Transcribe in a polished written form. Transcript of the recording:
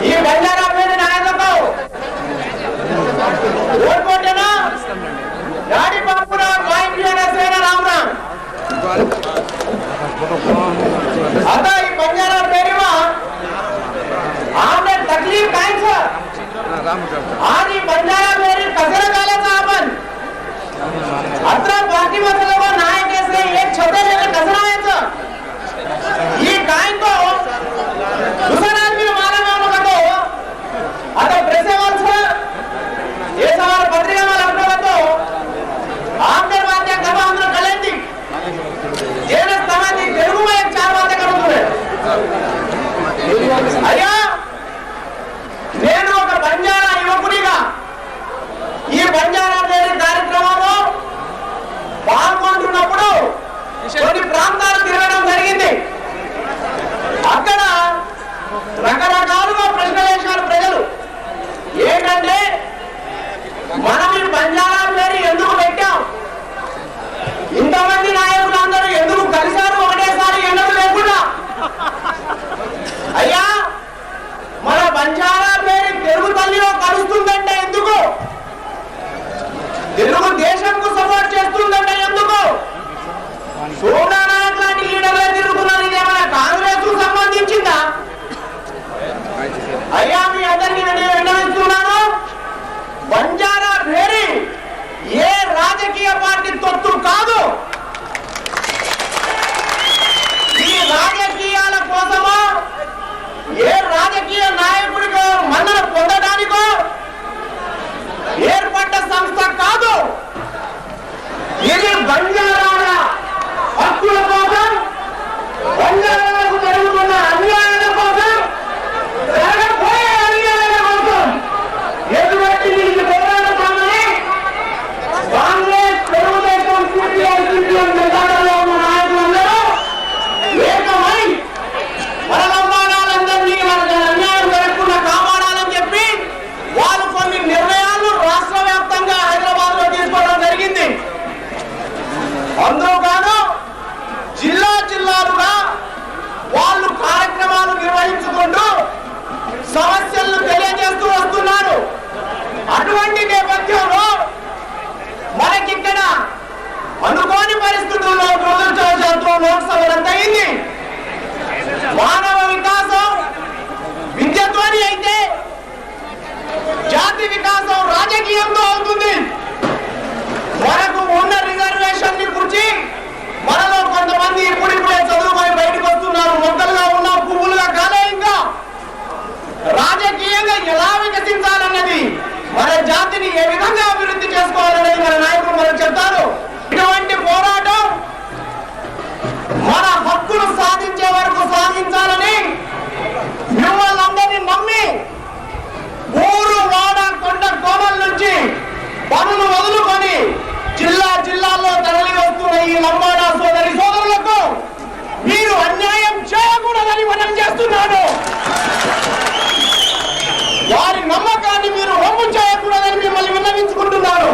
ఈ బంజారా పేరు నాయకులకు ఓట్కొట్టేనా गाड़ी बापूरा माइक लेना सेना रामराम आता ही बंजारा पेरीमा आमने तकलीफ काय सर आणि बंजारा पेरी कसर घालायचं आपण अत्र बाकी मतलब नायक असले एक छोटे लेले कसर व्हायचं ही काय तो दुसरा आदमी मारा मारू नका आता प्रेसेवाल सर हे सवाल पत्रिका मला आपल्याला आपने बातें करवा अंदर कलेंदी जेने समाधि तेलुगु में एक चार बातें करूँ तुम्हें अय्या నేను ఒక బంజారా యువకుడిగా ఈ బంజారా పేరు కార్యక్రమంలో పాల్గొంటున్నప్పుడు కొన్ని ప్రాంతాలు తిరగడం జరిగింది అక్కడ రకరకాలుగా ప్రశ్నలు వేశారు ప్రజలు ఏంటంటే మనం ఈ బంజారా పేరు ఎందుకు పెట్టాం ఇంతమంది నాయకులు అందరూ ఎందుకు కలిశారు ఒకటేసారి ఎన్నడూ లేకుండా అయ్యా మన బంజారా పేరు తెలుగు తల్లిలో కలుస్తుందంటే ఎందుకు తెలుగు దేశంకు సపోర్ట్ చేస్తుందంటే ఎందుకు సోమనా నాయక్ లాంటి లీడర్లే తిరుగుతున్నారు ఇదేమైనా కాంగ్రెస్ కు సంబంధించిందా అయ్యా మీ అందరికీ నేను విన్నవిస్తున్నాను బంజారా పేరు ఏ రాజకీయ పార్టీ తొత్తు కాదు ఈ రాజకీయాల కోసమో ఏ రాజకీయ నాయకుడికో మన్నన పొందడానికో ఏర్పడ్డ సంస్థ కాదు ఇది బంజారాల హక్కుల కోసం బంజారాలకు జరుగుతున్న అన్యాయాల కోసం జరగబోయే అన్యాయాల కోసం ఎటువంటి దీనికి పోరాడతామని కాంగ్రెస్ తెలుగుదేశం సిపిఎం మెజార్టీలో ఉన్న నాయకులందరూ ఏకమై వరలమ్మాడాలందరినీ వాళ్ళకి అన్యాయం జరగకుండా కాపాడాలని చెప్పి వాళ్ళు కొన్ని నిర్ణయాలు రాష్ట్ర వ్యాప్తంగా హైదరాబాద్ లో తీసుకోవడం జరిగింది అందులో కాదు జిల్లాలుగా వాళ్ళు కార్యక్రమాలు నిర్వహించుకుంటూ సమస్యలను తెలియజేస్తూ వస్తున్నారు అటువంటి నేపథ్యంలో మనకిక్కడ అనుకోని పరిస్థితుల్లో దురదృష్టవశాత్తు లోక్సభ రద్దయింది మానవ వికాసం విద్యతోని అయితే జాతి వికాసం రాజకీయంతో అవుతుంది మనకు ఉన్న రిజర్వేషన్ ని గురించి మనలో కొంతమంది ఇప్పుడిప్పుడే చదువుకొని బయటకు వస్తున్నారు మొక్కలుగా ఉన్న పువ్వులుగా కాలే ఇంకా రాజకీయంగా ఎలా వికసించాలన్నది మన జాతిని ఏ విధంగా అభివృద్ధి చేసుకోవాలనేది మన నాయకులు మనకు చెప్తారు ఇటువంటి పోరాటం మన హక్కులు సాధించే వరకు సాధించాలని మిమ్మల్ని అందరినీ నమ్మి ఊరు వాడ కొండ కోణం నుంచి పనులు వదులుకొని జిల్లాల్లో తరలి వస్తున్న ఈ లంబాడా సోదరి సోదరులకు మీరు అన్యాయం చేయకూడదని మనం చేస్తున్నాను వారి నమ్మకాన్ని మీరు వమ్ము చేయకూడదని మిమ్మల్ని విన్నవించుకుంటున్నారు